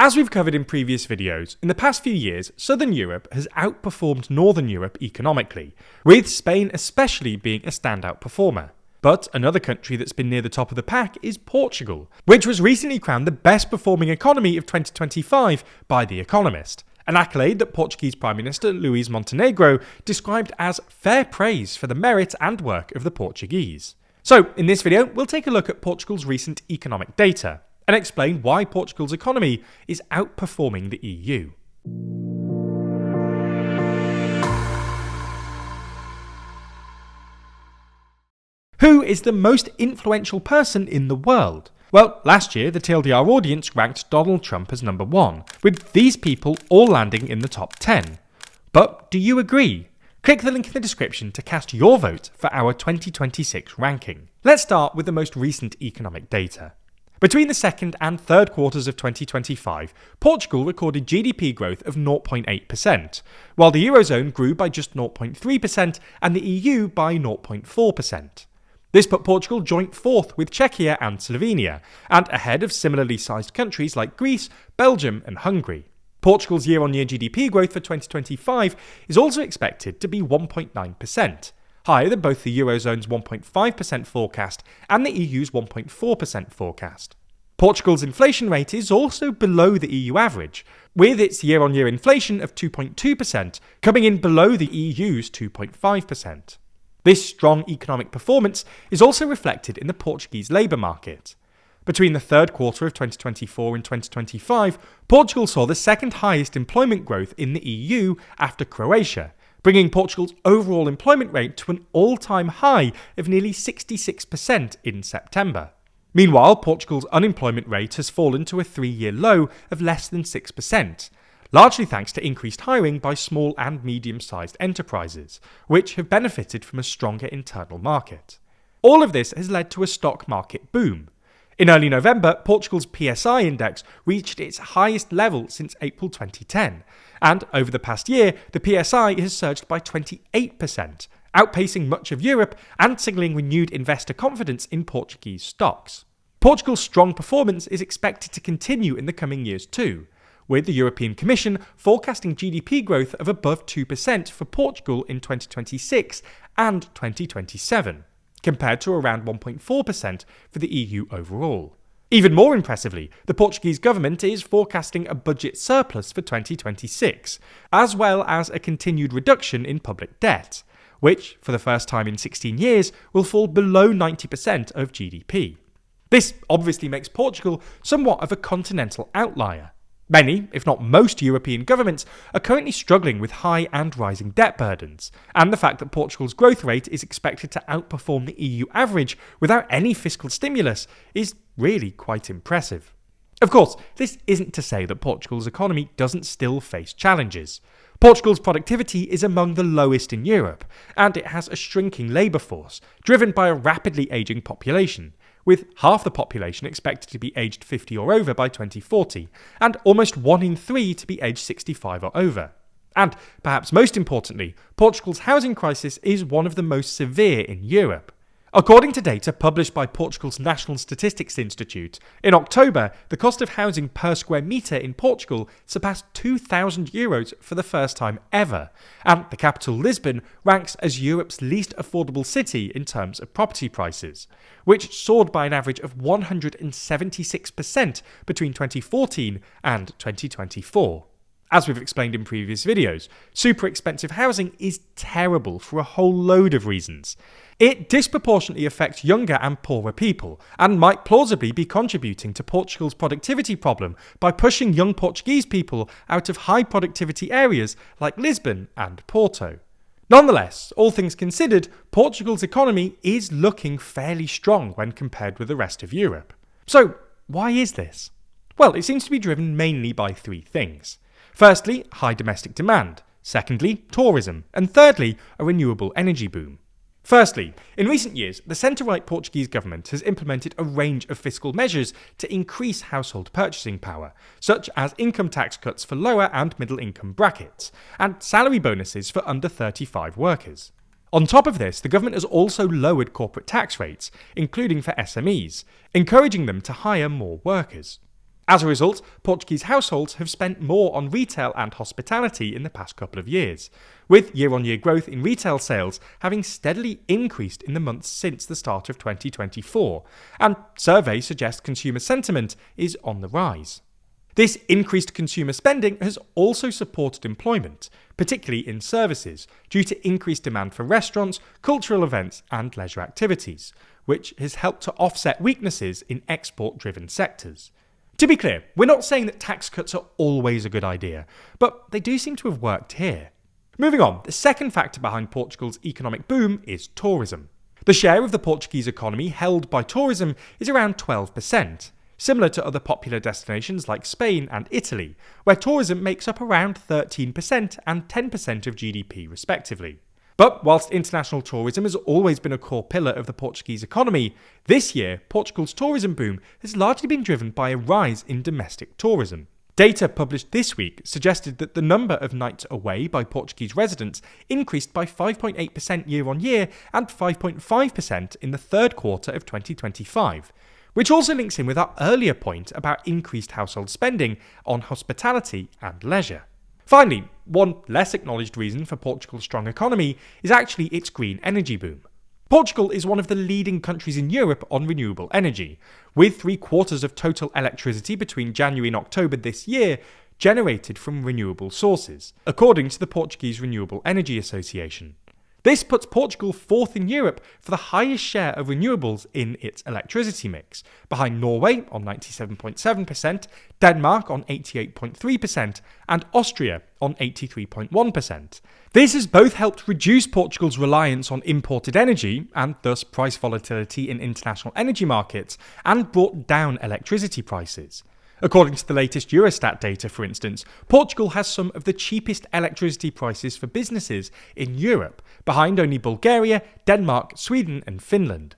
As we've covered in previous videos, in the past few years, Southern Europe has outperformed Northern Europe economically, with Spain especially being a standout performer. But another country that's been near the top of the pack is Portugal, which was recently crowned the best performing economy of 2025 by The Economist, an accolade that Portuguese Prime Minister Luís Montenegro described as fair praise for the merit and work of the Portuguese. So, in this video, we'll take a look at Portugal's recent economic data and explain why Portugal's economy is outperforming the EU. Who is the most influential person in the world? Well, last year the TLDR audience ranked Donald Trump as number 1, with these people all landing in the top 10. But do you agree? Click the link in the description to cast your vote for our 2026 ranking. Let's start with the most recent economic data. Between the second and third quarters of 2025, Portugal recorded GDP growth of 0.8%, while the Eurozone grew by just 0.3% and the EU by 0.4%. This put Portugal joint fourth with Czechia and Slovenia, and ahead of similarly sized countries like Greece, Belgium and Hungary. Portugal's year-on-year GDP growth for 2025 is also expected to be 1.9%, higher than both the Eurozone's 1.5% forecast and the EU's 1.4% forecast. Portugal's inflation rate is also below the EU average, with its year-on-year inflation of 2.2% coming in below the EU's 2.5%. This strong economic performance is also reflected in the Portuguese labour market. Between the third quarter of 2024 and 2025, Portugal saw the second highest employment growth in the EU after Croatia, bringing Portugal's overall employment rate to an all-time high of nearly 66% in September. Meanwhile, Portugal's unemployment rate has fallen to a 3-year low of less than 6%. Largely thanks to increased hiring by small and medium-sized enterprises, which have benefited from a stronger internal market. All of this has led to a stock market boom. In early November, Portugal's PSI index reached its highest level since April 2010, and over the past year, the PSI has surged by 28%, outpacing much of Europe and signalling renewed investor confidence in Portuguese stocks. Portugal's strong performance is expected to continue in the coming years too, with the European Commission forecasting GDP growth of above 2% for Portugal in 2026 and 2027, compared to around 1.4% for the EU overall. Even more impressively, the Portuguese government is forecasting a budget surplus for 2026, as well as a continued reduction in public debt, which, for the first time in 16 years, will fall below 90% of GDP. This obviously makes Portugal somewhat of a continental outlier. Many, if not most, European governments are currently struggling with high and rising debt burdens, and the fact that Portugal's growth rate is expected to outperform the EU average without any fiscal stimulus is really quite impressive. Of course, this isn't to say that Portugal's economy doesn't still face challenges. Portugal's productivity is among the lowest in Europe, and it has a shrinking labour force, driven by a rapidly ageing population, with half the population expected to be aged 50 or over by 2040, and almost 1 in 3 to be aged 65 or over. And, perhaps most importantly, Portugal's housing crisis is one of the most severe in Europe. According to data published by Portugal's National Statistics Institute, in October, the cost of housing per square metre in Portugal surpassed €2,000 for the first time ever, and the capital Lisbon ranks as Europe's least affordable city in terms of property prices, which soared by an average of 176% between 2014 and 2024. As we've explained in previous videos, super expensive housing is terrible for a whole load of reasons. It disproportionately affects younger and poorer people, and might plausibly be contributing to Portugal's productivity problem by pushing young Portuguese people out of high productivity areas like Lisbon and Porto. Nonetheless, all things considered, Portugal's economy is looking fairly strong when compared with the rest of Europe. So, why is this? Well, it seems to be driven mainly by 3 things. Firstly, high domestic demand. Secondly, tourism. And thirdly, a renewable energy boom. Firstly, in recent years, the centre-right Portuguese government has implemented a range of fiscal measures to increase household purchasing power, such as income tax cuts for lower and middle-income brackets, and salary bonuses for under 35 workers. On top of this, the government has also lowered corporate tax rates, including for SMEs, encouraging them to hire more workers. As a result, Portuguese households have spent more on retail and hospitality in the past couple of years, with year-on-year growth in retail sales having steadily increased in the months since the start of 2024, and surveys suggest consumer sentiment is on the rise. This increased consumer spending has also supported employment, particularly in services, due to increased demand for restaurants, cultural events and leisure activities, which has helped to offset weaknesses in export-driven sectors. To be clear, we're not saying that tax cuts are always a good idea, but they do seem to have worked here. Moving on, the second factor behind Portugal's economic boom is tourism. The share of the Portuguese economy held by tourism is around 12%. Similar to other popular destinations like Spain and Italy, where tourism makes up around 13% and 10% of GDP respectively. But whilst international tourism has always been a core pillar of the Portuguese economy, this year Portugal's tourism boom has largely been driven by a rise in domestic tourism. Data published this week suggested that the number of nights away by Portuguese residents increased by 5.8% year-on-year and 5.5% in the third quarter of 2025. Which also links in with our earlier point about increased household spending on hospitality and leisure. Finally, one less acknowledged reason for Portugal's strong economy is actually its green energy boom. Portugal is one of the leading countries in Europe on renewable energy, with 3/4 of total electricity between January and October this year generated from renewable sources, according to the Portuguese Renewable Energy Association. This puts Portugal fourth in Europe for the highest share of renewables in its electricity mix, behind Norway on 97.7%, Denmark on 88.3%, and Austria on 83.1%. This has both helped reduce Portugal's reliance on imported energy, and thus price volatility in international energy markets, and brought down electricity prices. According to the latest Eurostat data, for instance, Portugal has some of the cheapest electricity prices for businesses in Europe, behind only Bulgaria, Denmark, Sweden and Finland.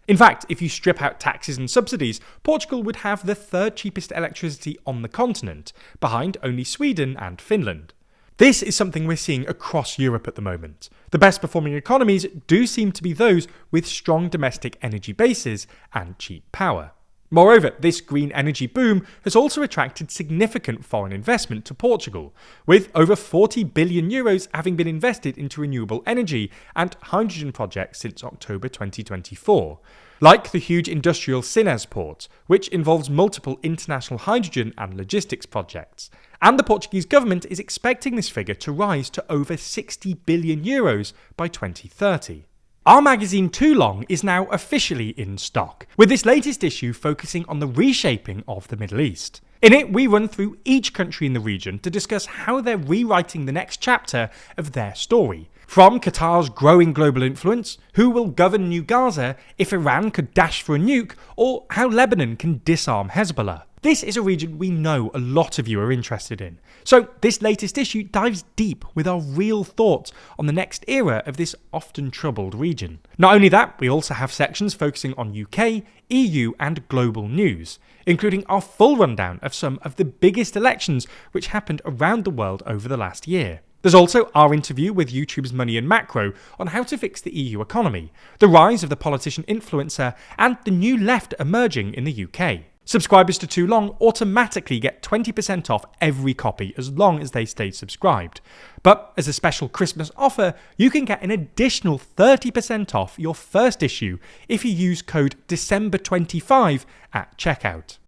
In fact, if you strip out taxes and subsidies, Portugal would have the third cheapest electricity on the continent, behind only Sweden and Finland. This is something we're seeing across Europe at the moment. The best performing economies do seem to be those with strong domestic energy bases and cheap power. Moreover, this green energy boom has also attracted significant foreign investment to Portugal, with over 40 billion euros having been invested into renewable energy and hydrogen projects since October 2024. Like the huge industrial Sines port, which involves multiple international hydrogen and logistics projects. And the Portuguese government is expecting this figure to rise to over 60 billion euros by 2030. Our magazine Too Long is now officially in stock, with this latest issue focusing on the reshaping of the Middle East. In it, we run through each country in the region to discuss how they're rewriting the next chapter of their story. From Qatar's growing global influence, who will govern New Gaza if Iran could dash for a nuke, or how Lebanon can disarm Hezbollah. This is a region we know a lot of you are interested in. So this latest issue dives deep with our real thoughts on the next era of this often troubled region. Not only that, we also have sections focusing on UK, EU and global news, including our full rundown of some of the biggest elections which happened around the world over the last year. There's also our interview with YouTube's Money and Macro on how to fix the EU economy, the rise of the politician influencer and the new left emerging in the UK. Subscribers to Too Long automatically get 20% off every copy as long as they stay subscribed. But as a special Christmas offer, you can get an additional 30% off your first issue if you use code December25 at checkout.